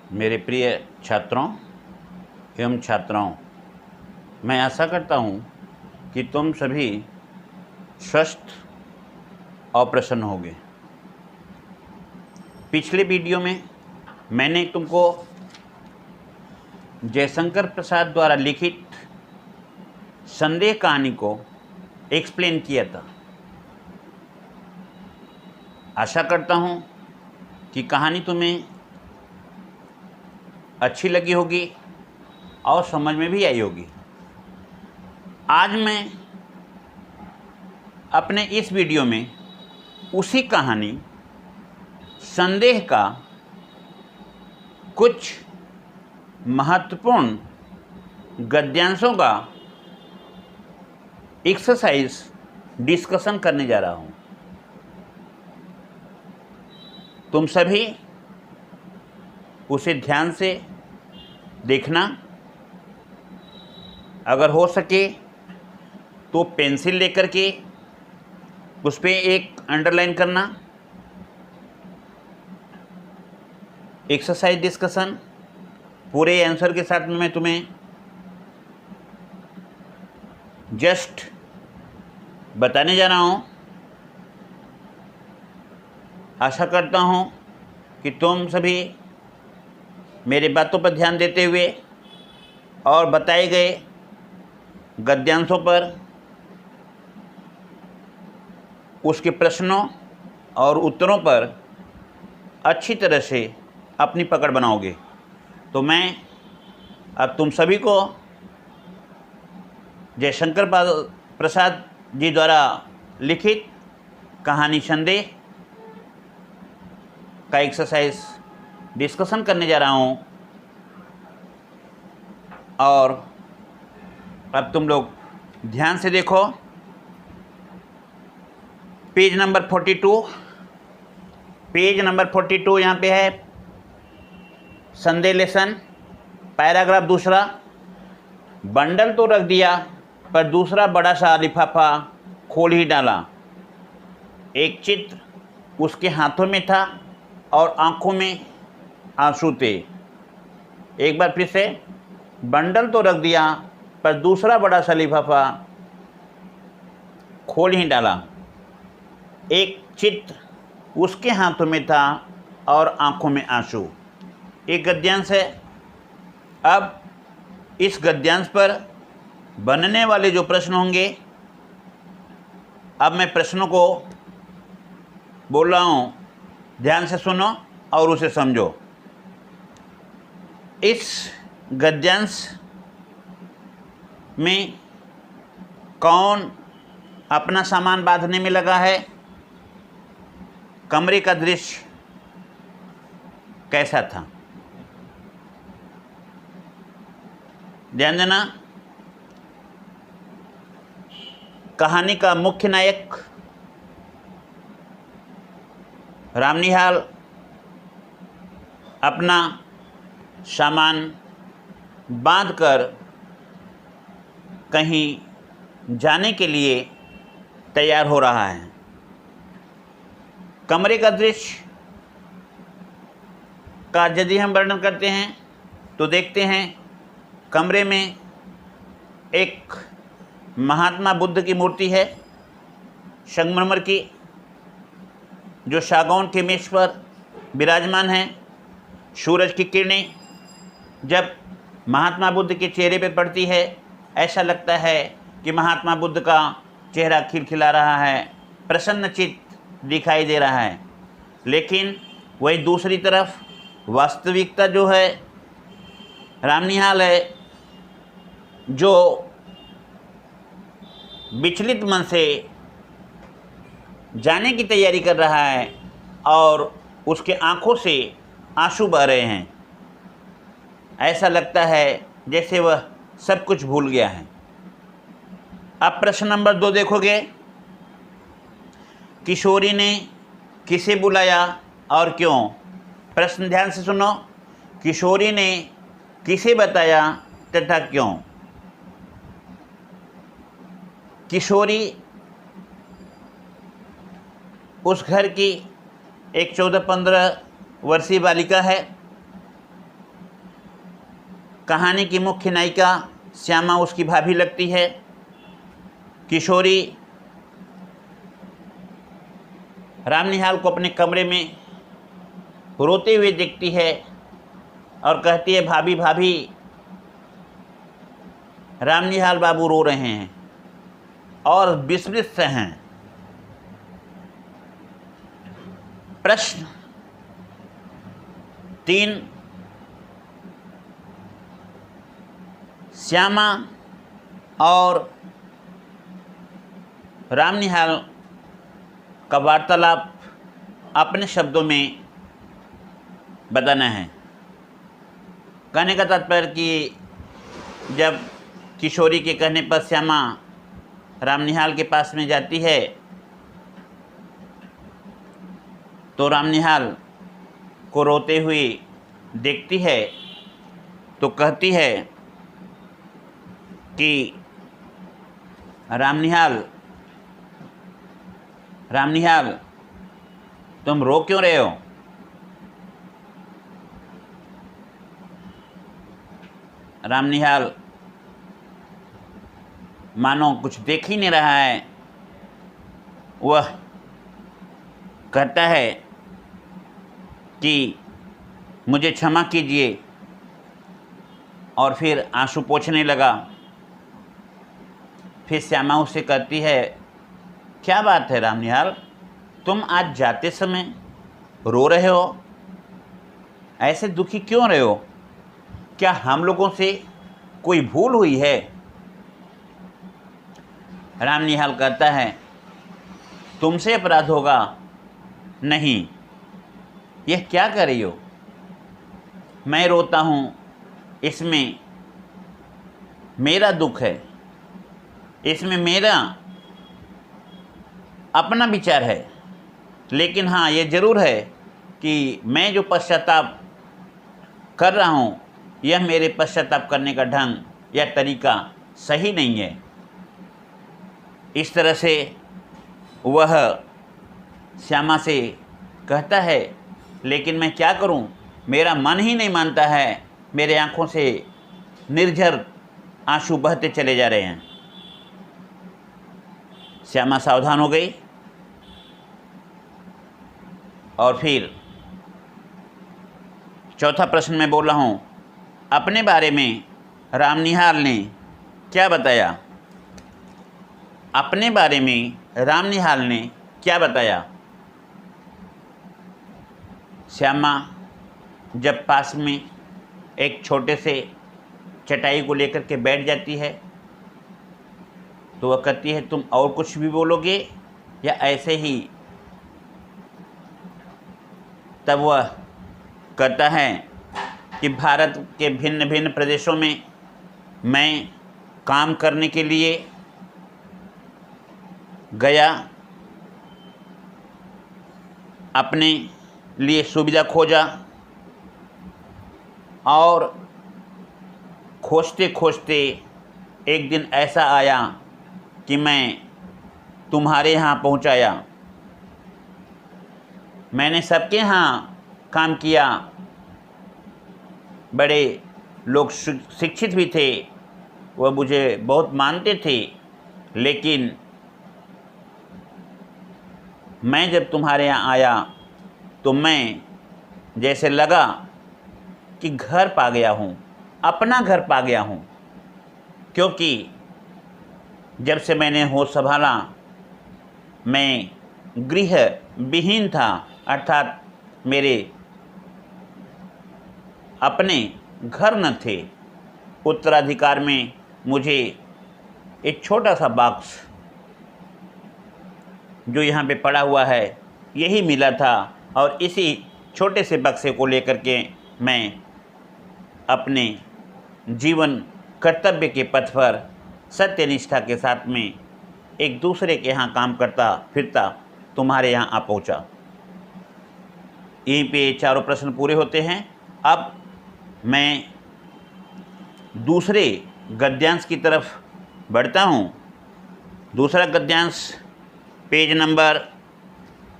मेरे प्रिय छात्रों एवं छात्राओं, मैं आशा करता हूँ कि तुम सभी स्वस्थ और प्रसन्न होगे। पिछले वीडियो में मैंने तुमको जयशंकर प्रसाद द्वारा लिखित संदेह कहानी को एक्सप्लेन किया था। आशा करता हूँ कि कहानी तुम्हें अच्छी लगी होगी और समझ में भी आई होगी। आज मैं अपने इस वीडियो में उसी कहानी संदेह का कुछ महत्वपूर्ण गद्यांशों का एक्सरसाइज डिस्कशन करने जा रहा हूँ। तुम सभी उसे ध्यान से देखना। अगर हो सके तो पेंसिल लेकर के उस पर एक अंडरलाइन करना। एक्सरसाइज डिस्कशन पूरे आंसर के साथ में मैं तुम्हें जस्ट बताने जा रहा हूँ। आशा करता हूँ कि तुम सभी मेरी बातों पर ध्यान देते हुए और बताए गए गद्यांशों पर उसके प्रश्नों और उत्तरों पर अच्छी तरह से अपनी पकड़ बनाओगे। तो मैं अब तुम सभी को जयशंकर प्रसाद जी द्वारा लिखित कहानी संदेह का एक्सरसाइज डिस्कशन करने जा रहा हूँ। और अब तुम लोग ध्यान से देखो। पेज नंबर 42 यहाँ पे है। संदेह लेसन पैराग्राफ दूसरा। बंडल तो रख दिया पर दूसरा बड़ा सा लिफाफा खोल ही डाला। एक चित्र उसके हाथों में था और आंखों में आंसू थे। एक बार फिर से, बंडल तो रख दिया पर दूसरा बड़ा सा लिफाफा खोल ही डाला। एक चित्र उसके हाथों में था और आंखों में आंसू। एक गद्यांश है। अब इस गद्यांश पर बनने वाले जो प्रश्न होंगे, अब मैं प्रश्नों को बोल रहा हूँ, ध्यान से सुनो और उसे समझो। इस गद्यांश में कौन अपना सामान बांधने में लगा है? कमरे का दृश्य कैसा था? ध्यान देना। कहानी का मुख्य नायक रामनिहाल अपना सामान बांधकर कहीं जाने के लिए तैयार हो रहा है। कमरे का दृश्य का यदि हम वर्णन करते हैं तो देखते हैं कमरे में एक महात्मा बुद्ध की मूर्ति है, संगमरमर की, जो सागौन के मेज पर विराजमान है। सूरज की किरणें जब महात्मा बुद्ध के चेहरे पर पड़ती है, ऐसा लगता है कि महात्मा बुद्ध का चेहरा खिलखिला रहा है, प्रसन्नचित्त दिखाई दे रहा है। लेकिन वही दूसरी तरफ वास्तविकता जो है, रामनिहाल है जो विचलित मन से जाने की तैयारी कर रहा है और उसके आंखों से आंसू बह रहे हैं। ऐसा लगता है जैसे वह सब कुछ भूल गया है। अब प्रश्न नंबर 2 देखोगे। किशोरी ने किसे बुलाया और क्यों? प्रश्न ध्यान से सुनो। किशोरी ने किसे बताया तथा क्यों? किशोरी उस घर की एक 14-15 वर्षीय बालिका है कहानी की मुख्य नायिका श्यामा उसकी भाभी लगती है। किशोरी रामनिहाल को अपने कमरे में रोते हुए देखती है और कहती है, भाभी भाभी, रामनिहाल बाबू रो रहे हैं और विस्मित से हैं। प्रश्न 3, श्यामा और रामनिहाल का वार्तालाप अपने शब्दों में बताना है। कहने का तात्पर्य कि जब किशोरी के कहने पर श्यामा रामनिहाल के पास में जाती है तो रामनिहाल को रोते हुए देखती है तो कहती है कि रामनिहाल तुम रो क्यों रहे हो? रामनिहाल मानो कुछ देख ही नहीं रहा है। वह कहता है कि मुझे क्षमा कीजिए और फिर आंसू पोंछने लगा। फिर श्यामा उससे कहती है, क्या बात है रामनिहाल, तुम आज जाते समय रो रहे हो? ऐसे दुखी क्यों रहे हो? क्या हम लोगों से कोई भूल हुई है? रामनिहाल कहता है, तुमसे अपराध होगा? नहीं, यह क्या कर रही हो? मैं रोता हूँ, इसमें मेरा दुख है, इसमें मेरा अपना विचार है। लेकिन हाँ, ये ज़रूर है कि मैं जो पश्चाताप कर रहा हूँ यह मेरे पश्चाताप करने का ढंग या तरीका सही नहीं है। इस तरह से वह श्यामा से कहता है, लेकिन मैं क्या करूं, मेरा मन ही नहीं मानता है, मेरे आँखों से निर्झर आंसू बहते चले जा रहे हैं। श्यामा सावधान हो गई और फिर चौथा प्रश्न मैं बोल रहा हूँ, अपने बारे में रामनिहाल ने क्या बताया? अपने बारे में रामनिहाल ने क्या बताया? श्यामा जब पास में एक छोटे से चटाई को लेकर के बैठ जाती है तो वह कहती है, तुम और कुछ भी बोलोगे या ऐसे ही? तब वह कहता है कि भारत के भिन्न भिन्न प्रदेशों में मैं काम करने के लिए गया, अपने लिए सुविधा खोजा और खोजते खोजते एक दिन ऐसा आया कि मैं तुम्हारे यहाँ पहुँचाया। मैंने सबके यहाँ काम किया, बड़े लोग शिक्षित भी थे, वह मुझे बहुत मानते थे, लेकिन मैं जब तुम्हारे यहाँ आया तो मैं जैसे लगा कि घर पा गया हूँ, अपना घर पा गया हूँ। क्योंकि जब से मैंने होश संभाला मैं गृह विहीन था, अर्थात मेरे अपने घर न थे। उत्तराधिकार में मुझे एक छोटा सा बॉक्स जो यहाँ पे पड़ा हुआ है यही मिला था और इसी छोटे से बक्से को लेकर के मैं अपने जीवन कर्तव्य के पथ पर सत्यनिष्ठा के साथ में एक दूसरे के यहाँ काम करता फिरता तुम्हारे यहाँ आ पहुँचा। यहीं पे चारों प्रश्न पूरे होते हैं। अब मैं दूसरे गद्यांश की तरफ बढ़ता हूँ। दूसरा गद्यांश पेज नंबर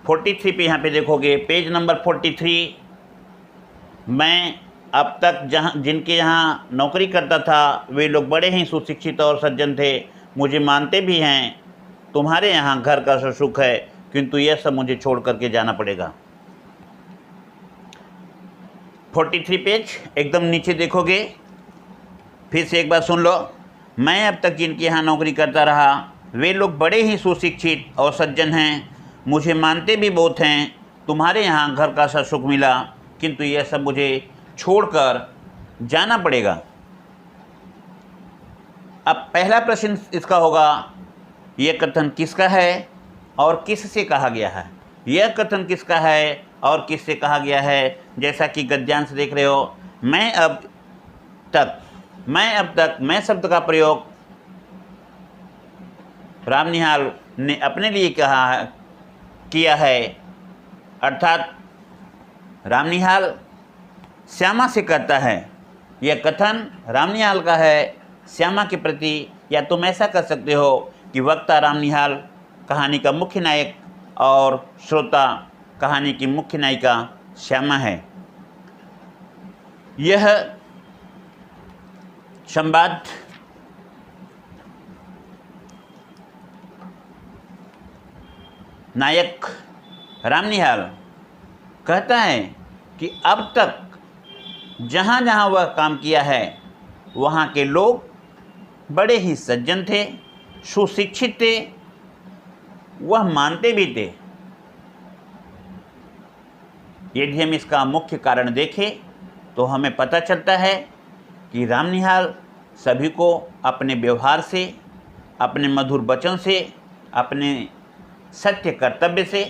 43 पे यहाँ पे देखोगे, पेज नंबर 43 मैं अब तक जहाँ जिनके यहाँ नौकरी करता था वे लोग बड़े ही सुशिक्षित और सज्जन थे, मुझे मानते भी हैं। तुम्हारे यहाँ घर का सुख है, किंतु यह सब मुझे छोड़ करके जाना पड़ेगा। 43 पेज एकदम नीचे देखोगे, फिर से एक बार सुन लो। मैं अब तक जिनके यहाँ नौकरी करता रहा वे लोग बड़े ही सुशिक्षित और सज्जन हैं, मुझे मानते भी बहुत हैं। तुम्हारे यहाँ घर का सा सुख मिला, किंतु यह सब मुझे छोड़कर जाना पड़ेगा। अब पहला प्रश्न इसका होगा, यह कथन किसका है और किससे कहा गया है? यह कथन किसका है और किससे कहा गया है? जैसा कि गद्यांश देख रहे हो, मैं अब तक मैं शब्द का प्रयोग रामनिहाल ने अपने लिए किया है, अर्थात रामनिहाल श्यामा से कहता है। यह कथन रामनिहाल का है श्यामा के प्रति, या तुम ऐसा कर सकते हो कि वक्ता रामनिहाल कहानी का मुख्य नायक और श्रोता कहानी की मुख्य नायिका श्यामा है। यह संवाद नायक रामनिहाल कहता है कि अब तक जहाँ जहाँ वह काम किया है वहाँ के लोग बड़े ही सज्जन थे, सुशिक्षित थे, वह मानते भी थे। यदि हम इसका मुख्य कारण देखें तो हमें पता चलता है कि रामनिहाल सभी को अपने व्यवहार से, अपने मधुर वचन से, अपने सत्य कर्तव्य से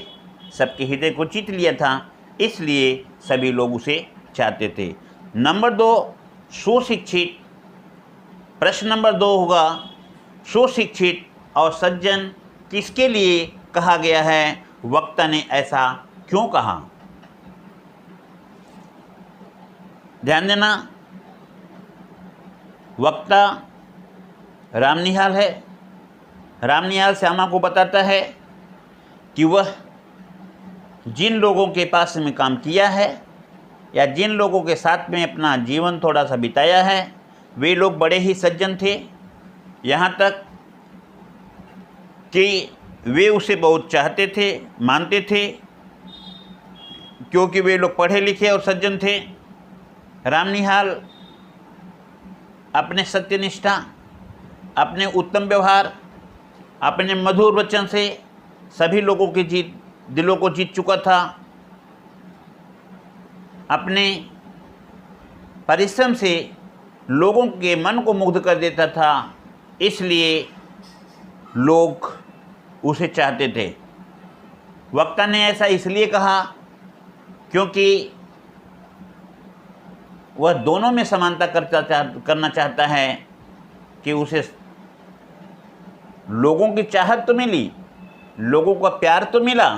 सबके हृदय को जीत लिया था, इसलिए सभी लोग उसे चाहते थे। नंबर 2, सुशिक्षित। प्रश्न नंबर 2 होगा, सुशिक्षित और सज्जन किसके लिए कहा गया है? वक्ता ने ऐसा क्यों कहा? ध्यान देना, वक्ता रामनिहाल है। रामनिहाल श्यामा को बताता है कि वह जिन लोगों के पास में काम किया है या जिन लोगों के साथ में अपना जीवन थोड़ा सा बिताया है वे लोग बड़े ही सज्जन थे, यहाँ तक कि वे उसे बहुत चाहते थे, मानते थे, क्योंकि वे लोग पढ़े लिखे और सज्जन थे। रामनिहाल अपने सत्यनिष्ठा, अपने उत्तम व्यवहार, अपने मधुर वचन से सभी लोगों के दिलों को जीत चुका था। अपने परिश्रम से लोगों के मन को मुग्ध कर देता था, इसलिए लोग उसे चाहते थे। वक्ता ने ऐसा इसलिए कहा क्योंकि वह दोनों में समानता करना चाहता है कि उसे लोगों की चाहत तो मिली, लोगों का प्यार तो मिला,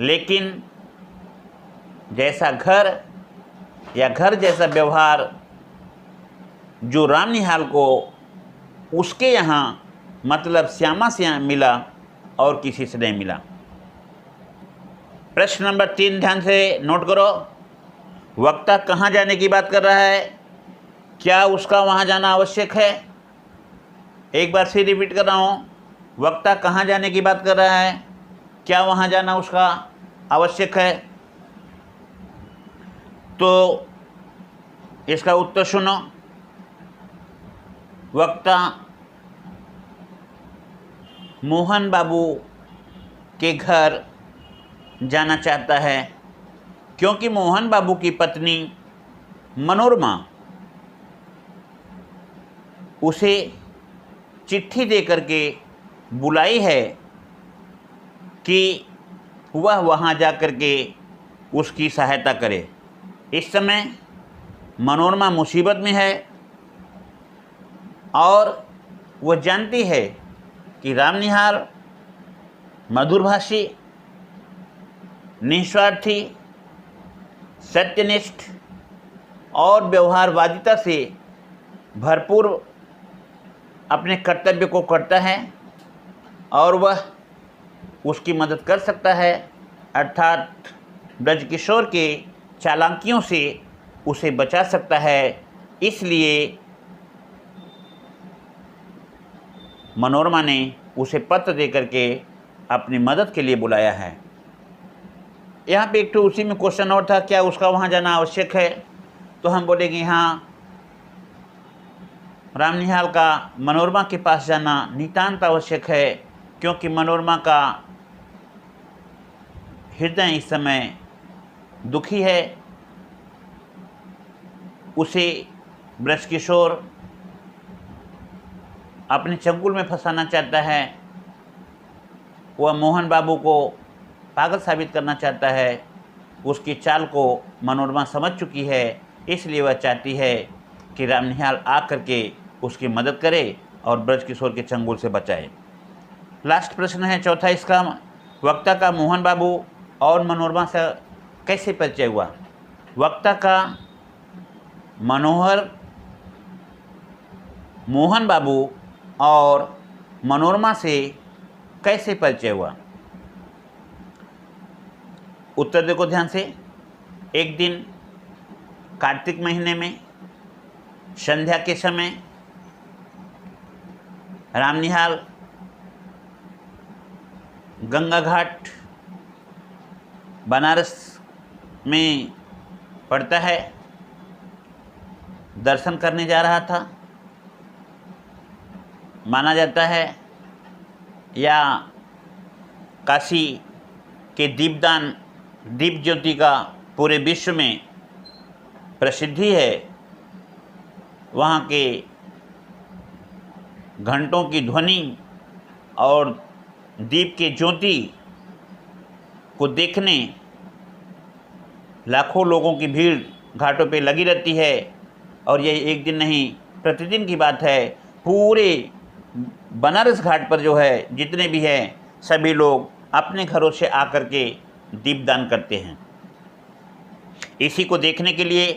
लेकिन जैसा घर या घर जैसा व्यवहार जो रामनिहाल को उसके यहाँ मतलब श्यामा से मिला और किसी से नहीं मिला। प्रश्न नंबर 3 ध्यान से नोट करो। वक्ता कहाँ जाने की बात कर रहा है? क्या उसका वहाँ जाना आवश्यक है? एक बार फिर रिपीट कर रहा हूँ, वक्ता कहाँ जाने की बात कर रहा है? क्या वहाँ जाना उसका आवश्यक है? तो इसका उत्तर सुनो। वक्ता मोहन बाबू के घर जाना चाहता है क्योंकि मोहन बाबू की पत्नी मनोरमा उसे चिट्ठी दे करके बुलाई है कि वह वहाँ जा कर के उसकी सहायता करे। इस समय मनोरमा मुसीबत में है और वह जानती है कि रामनिहाल मधुरभाषी, निस्वार्थी, सत्यनिष्ठ और व्यवहारवादिता से भरपूर अपने कर्तव्य को करता है और वह उसकी मदद कर सकता है, अर्थात ब्रजकिशोर के चालाकियों से उसे बचा सकता है। इसलिए मनोरमा ने उसे पत्र दे करके अपनी मदद के लिए बुलाया है। यहाँ पे एक तो उसी में क्वेश्चन और था, क्या उसका वहाँ जाना आवश्यक है? तो हम बोले कि हाँ, रामनिहाल का मनोरमा के पास जाना नितांत आवश्यक है, क्योंकि मनोरमा का हृदय इस समय दुखी है। उसे ब्रजकिशोर अपने चंगुल में फंसाना चाहता है। वह मोहन बाबू को पागल साबित करना चाहता है। उसकी चाल को मनोरमा समझ चुकी है, इसलिए वह चाहती है कि रामनिहाल आ करके उसकी मदद करे और ब्रजकिशोर के चंगुल से बचाए। लास्ट प्रश्न है चौथा इसका, वक्ता का मोहन बाबू और मनोरमा से कैसे परिचय हुआ? वक्ता का मोहन बाबू और मनोरमा से कैसे परिचय हुआ? उत्तर देखो ध्यान से। एक दिन कार्तिक महीने में संध्या के समय रामनिहाल गंगा घाट बनारस में पड़ता है, दर्शन करने जा रहा था। माना जाता है या काशी के दीपदान दीप ज्योति का पूरे विश्व में प्रसिद्धि है। वहाँ के घंटों की ध्वनि और दीप के ज्योति को देखने लाखों लोगों की भीड़ घाटों पे लगी रहती है। और यह एक दिन नहीं, प्रतिदिन की बात है। पूरे बनारस घाट पर जो है जितने भी हैं सभी लोग अपने घरों से आकर के दीपदान करते हैं। इसी को देखने के लिए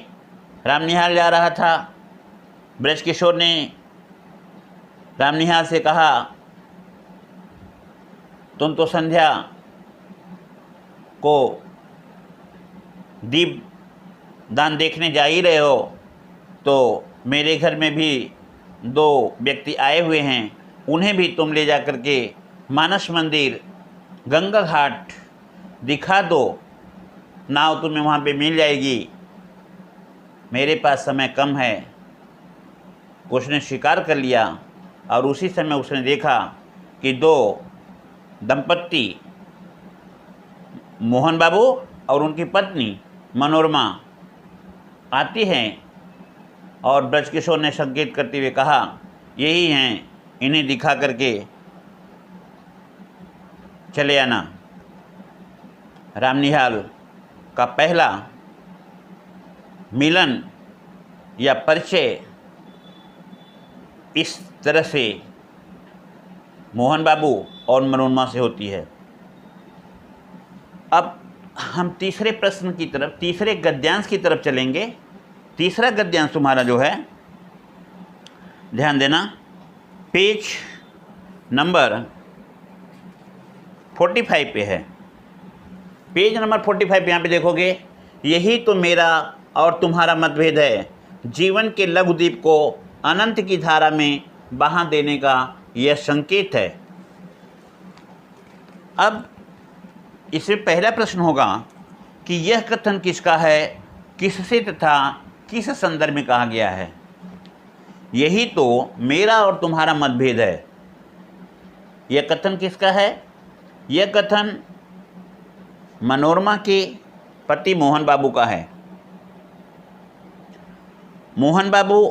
रामनिहाल जा रहा था। ब्रजकिशोर ने रामनिहाल से कहा, तुम तो संध्या को दीप दान देखने जा ही रहे हो, तो मेरे घर में भी 2 व्यक्ति आए हुए हैं, उन्हें भी तुम ले जा कर के मानस मंदिर गंगा घाट दिखा दो। नाव तुम्हें वहाँ पे मिल जाएगी, मेरे पास समय कम है। उसने स्वीकार कर लिया और उसी समय उसने देखा कि 2 दंपत्ति मोहन बाबू और उनकी पत्नी मनोरमा आती हैं और ब्रजकिशोर ने संकेत करते हुए कहा, यही हैं, इन्हें दिखा करके चले आना। रामनिहाल का पहला मिलन या परिचय इस तरह से मोहन बाबू और मनोरमा से होती है। अब हम तीसरे प्रश्न की तरफ, तीसरे गद्यांश की तरफ चलेंगे। तीसरा गद्यांश तुम्हारा जो है, ध्यान देना, पेज नंबर 45 पे है। पेज नंबर 45 यहाँ पे देखोगे, यही तो मेरा और तुम्हारा मतभेद है। जीवन के लघुद्वीप को अनंत की धारा में बहा देने का यह संकेत है। अब इसमें पहला प्रश्न होगा कि यह कथन किसका है, किससे तथा किस संदर्भ में कहा गया है? यही तो मेरा और तुम्हारा मतभेद है। यह कथन किसका है? यह कथन मनोरमा के पति मोहन बाबू का है। मोहन बाबू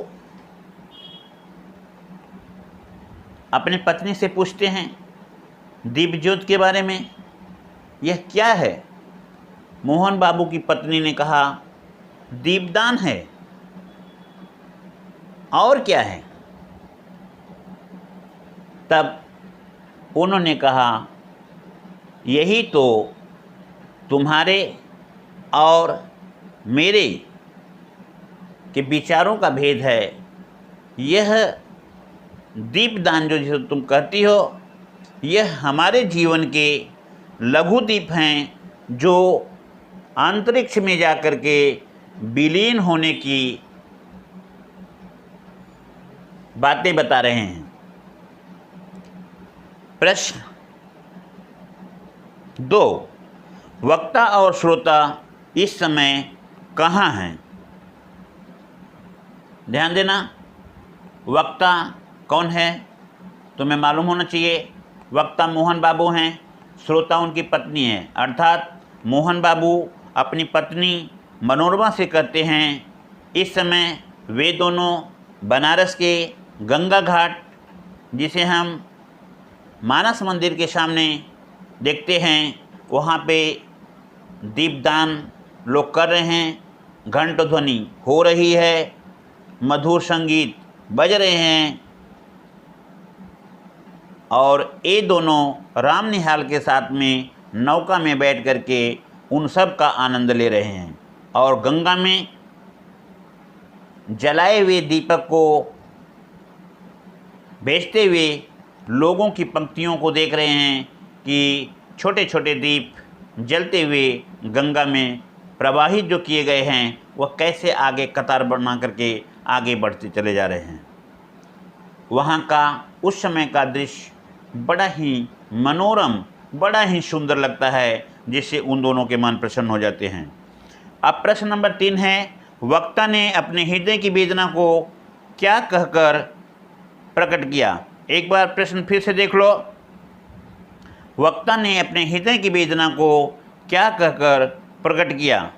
अपने पत्नी से पूछते हैं दीप ज्योत के बारे में, यह क्या है? मोहन बाबू की पत्नी ने कहा, दीपदान है। और क्या है? तब उन्होंने कहा, यही तो तुम्हारे और मेरे के विचारों का भेद है। यह दीपदान जो तुम कहती हो, यह हमारे जीवन के लघु दीप हैं जो अंतरिक्ष में जा कर के विलीन होने की बातें बता रहे हैं। प्रश्न 2, वक्ता और श्रोता इस समय कहाँ हैं? ध्यान देना, वक्ता कौन है तुम्हें मालूम होना चाहिए। वक्ता मोहन बाबू हैं, श्रोता उनकी पत्नी है। अर्थात मोहन बाबू अपनी पत्नी मनोरमा से कहते हैं इस समय वे दोनों बनारस के गंगा घाट, जिसे हम मानस मंदिर के सामने देखते हैं, वहाँ पे दीपदान लोग कर रहे हैं, घंट ध्वनि हो रही है, मधुर संगीत बज रहे हैं और ये दोनों राम निहाल के साथ में नौका में बैठ कर के उन सब का आनंद ले रहे हैं और गंगा में जलाए हुए दीपक को भेजते हुए लोगों की पंक्तियों को देख रहे हैं कि छोटे छोटे दीप जलते हुए गंगा में प्रवाहित जो किए गए हैं वह कैसे आगे कतार बना करके आगे बढ़ते चले जा रहे हैं। वहाँ का उस समय का दृश्य बड़ा ही मनोरम, बड़ा ही सुंदर लगता है, जिससे उन दोनों के मन प्रसन्न हो जाते हैं। अब प्रश्न नंबर 3 है, वक्ता ने अपने हृदय की वेदना को क्या कहकर प्रकट किया? एक बार प्रश्न फिर से देख लो। वक्ता ने अपने हृदय की वेदना को क्या कहकर प्रकट किया?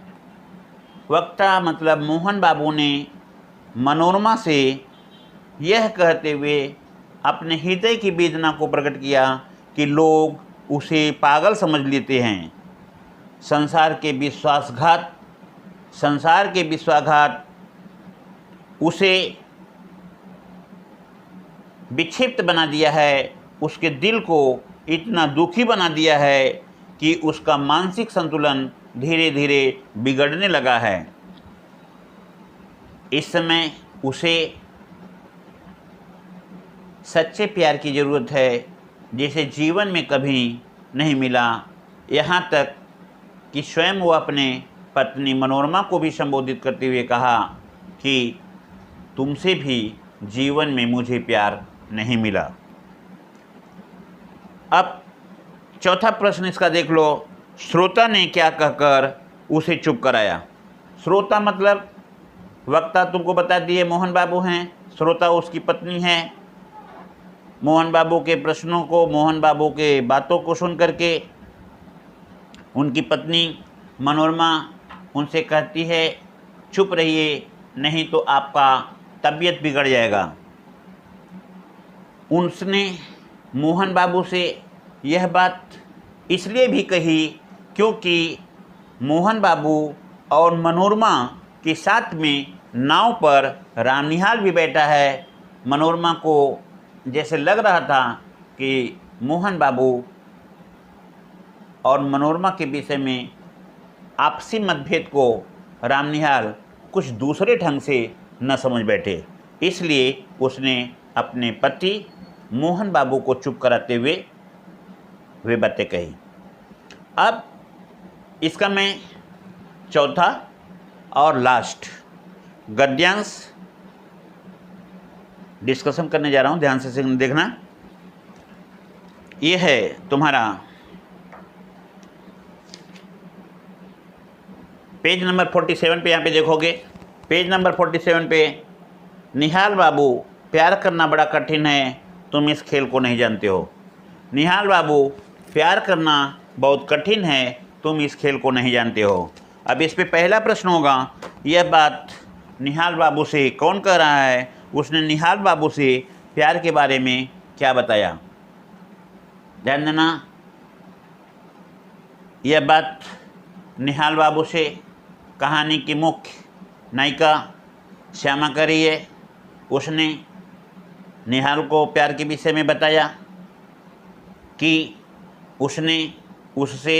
वक्ता मतलब मोहन बाबू ने मनोरमा से यह कहते हुए अपने हृदय की वेदना को प्रकट किया कि लोग उसे पागल समझ लेते हैं। संसार के विश्वासघात उसे विक्षिप्त बना दिया है, उसके दिल को इतना दुखी बना दिया है कि उसका मानसिक संतुलन धीरे धीरे बिगड़ने लगा है। इस समय उसे सच्चे प्यार की ज़रूरत है, जिसे जीवन में कभी नहीं मिला। यहाँ तक कि स्वयं वो अपने पत्नी मनोरमा को भी संबोधित करते हुए कहा कि तुमसे भी जीवन में मुझे प्यार नहीं मिला। अब चौथा प्रश्न इसका देख लो, श्रोता ने क्या कहकर उसे चुप कराया? श्रोता मतलब वक्ता तुमको बता दिए मोहन बाबू हैं, श्रोता उसकी पत्नी है। मोहन बाबू के प्रश्नों को, मोहन बाबू के बातों को सुन करके उनकी पत्नी मनोरमा उनसे कहती है चुप रहिए, नहीं तो आपका तबीयत बिगड़ जाएगा। उसने मोहन बाबू से यह बात इसलिए भी कही क्योंकि मोहन बाबू और मनोरमा के साथ में नाव पर रामनिहाल भी बैठा है। मनोरमा को जैसे लग रहा था कि मोहन बाबू और मनोरमा के विषय में आपसी मतभेद को रामनिहाल कुछ दूसरे ढंग से न समझ बैठे, इसलिए उसने अपने पति मोहन बाबू को चुप कराते हुए वे बातें कही। अब इसका मैं चौथा और लास्ट गद्यांश डिस्कशन करने जा रहा हूँ, ध्यान से देखना। ये है तुम्हारा पेज नंबर 47 पे, यहाँ पे देखोगे पेज नंबर 47 पे, निहाल बाबू प्यार करना बड़ा कठिन है, तुम इस खेल को नहीं जानते हो। निहाल बाबू प्यार करना बहुत कठिन है, तुम इस खेल को नहीं जानते हो। अब इस पे पहला प्रश्न होगा, यह बात निहाल बाबू से कौन कह रहा है? उसने निहाल बाबू से प्यार के बारे में क्या बताया? ध्यान देना, यह बात निहाल बाबू से कहानी की मुख्य नायिका श्यामा कर रही है। उसने निहाल को प्यार के विषय में बताया कि उसने उससे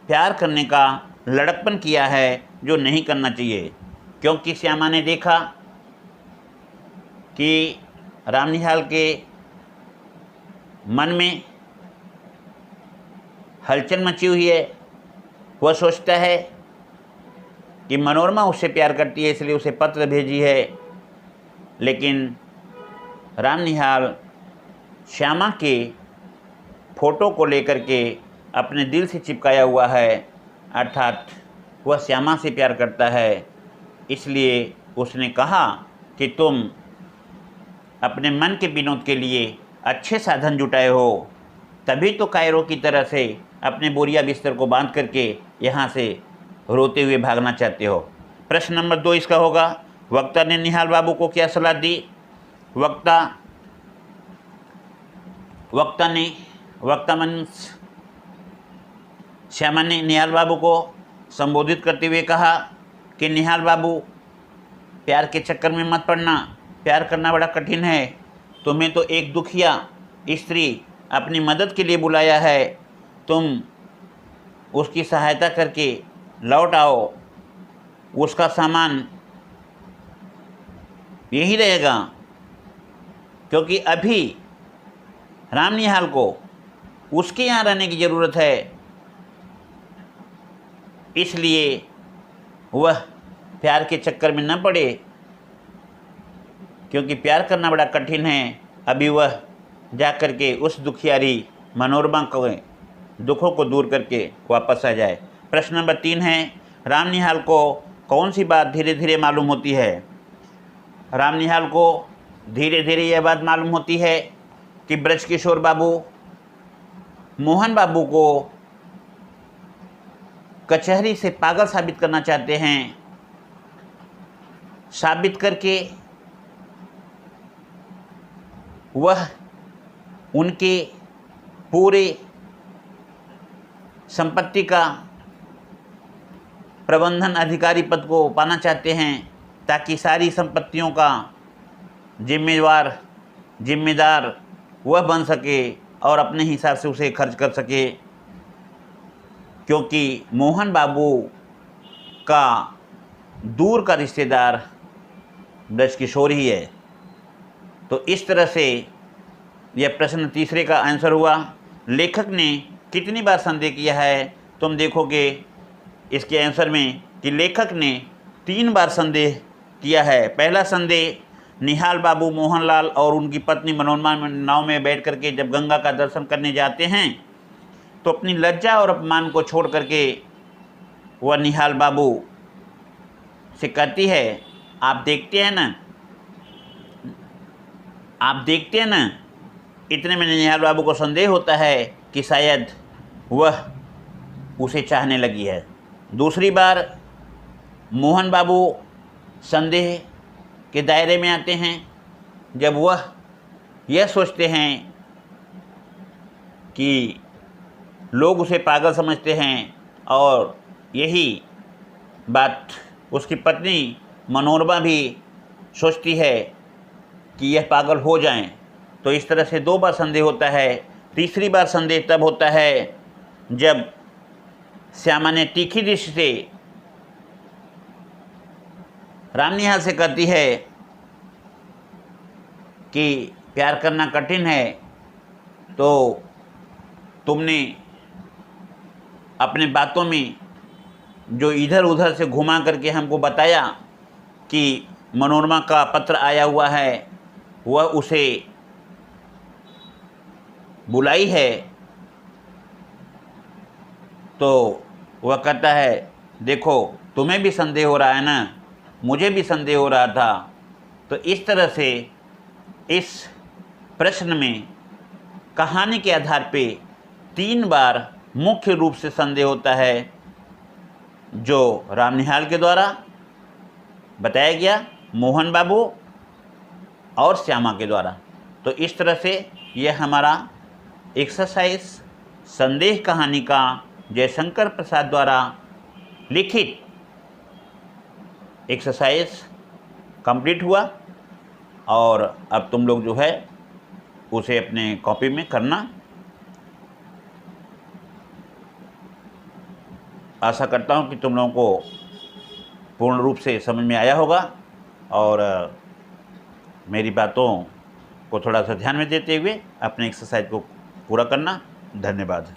प्यार करने का लड़कपन किया है जो नहीं करना चाहिए, क्योंकि श्यामा ने देखा कि रामनिहाल के मन में हलचल मची हुई है। वह सोचता है कि मनोरमा उससे प्यार करती है इसलिए उसे पत्र भेजी है, लेकिन राम निहाल श्यामा के फोटो को लेकर के अपने दिल से चिपकाया हुआ है, अर्थात वह श्यामा से प्यार करता है। इसलिए उसने कहा कि तुम अपने मन के विनोद के लिए अच्छे साधन जुटाए हो, तभी तो कायरो की तरह से अपने बोरिया बिस्तर को बांध करके यहाँ से रोते हुए भागना चाहते हो। प्रश्न नंबर 2 इसका होगा, वक्ता ने निहाल बाबू को क्या सलाह दी? वक्ता मीन्स श्यामा ने निहाल बाबू को संबोधित करते हुए कहा कि निहाल बाबू, प्यार के चक्कर में मत पड़ना, प्यार करना बड़ा कठिन है। तुम्हें तो एक दुखिया स्त्री अपनी मदद के लिए बुलाया है, तुम उसकी सहायता करके लौट आओ, उसका सामान यही रहेगा, क्योंकि अभी राम निहाल को उसके यहाँ रहने की ज़रूरत है। इसलिए वह प्यार के चक्कर में न पड़े, क्योंकि प्यार करना बड़ा कठिन है। अभी वह जा कर के उस दुखियारी मनोरमा को दुखों को दूर करके वापस आ जाए। प्रश्न नंबर 3 है, राम निहाल को कौन सी बात धीरे धीरे मालूम होती है? राम निहाल को धीरे धीरे यह बात मालूम होती है कि ब्रजकिशोर बाबू मोहन बाबू को कचहरी से पागल साबित करना चाहते हैं। साबित करके वह उनके पूरे संपत्ति का प्रबंधन अधिकारी पद को पाना चाहते हैं, ताकि सारी संपत्तियों का जिम्मेदार वह बन सके और अपने हिसाब से उसे खर्च कर सके, क्योंकि मोहन बाबू का दूर का रिश्तेदार ब्रजकिशोर ही है। तो इस तरह से यह प्रश्न तीसरे का आंसर हुआ। लेखक ने कितनी बार संदेह किया है? तुम देखोगे इसके आंसर में कि लेखक ने 3 बार संदेह किया है। पहला संदेह, निहाल बाबू मोहनलाल और उनकी पत्नी मनोरमा नाव में बैठ करके जब गंगा का दर्शन करने जाते हैं तो अपनी लज्जा और अपमान को छोड़ करके वह निहाल बाबू से कहती है, आप देखते हैं ना। इतने में निहाल बाबू को संदेह होता है कि शायद वह उसे चाहने लगी है। दूसरी बार मोहन बाबू संदेह के दायरे में आते हैं जब वह यह सोचते हैं कि लोग उसे पागल समझते हैं, और यही बात उसकी पत्नी मनोरमा भी सोचती है कि यह पागल हो जाएं। तो इस तरह से 2 बार संदेह होता है। तीसरी बार संदेह तब होता है जब श्यामा ने तीखी दृष्टि से राम निहाल से कहती है कि प्यार करना कठिन है, तो तुमने अपने बातों में जो इधर उधर से घुमा करके हमको बताया कि मनोरमा का पत्र आया हुआ है, वह उसे बुलाई है। तो वह कहता है, देखो तुम्हें भी संदेह हो रहा है ना, मुझे भी संदेह हो रहा था। तो इस तरह से इस प्रश्न में कहानी के आधार पे 3 बार मुख्य रूप से संदेह होता है, जो राम निहाल के द्वारा बताया गया, मोहन बाबू और श्यामा के द्वारा। तो इस तरह से यह हमारा एक्सरसाइज संदेह कहानी का जयशंकर प्रसाद द्वारा लिखित एक्सरसाइज कंप्लीट हुआ। और अब तुम लोग जो है उसे अपने कॉपी में करना। आशा करता हूँ कि तुम लोगों को पूर्ण रूप से समझ में आया होगा, और मेरी बातों को थोड़ा सा ध्यान में देते हुए अपने एक्सरसाइज को पूरा करना। धन्यवाद।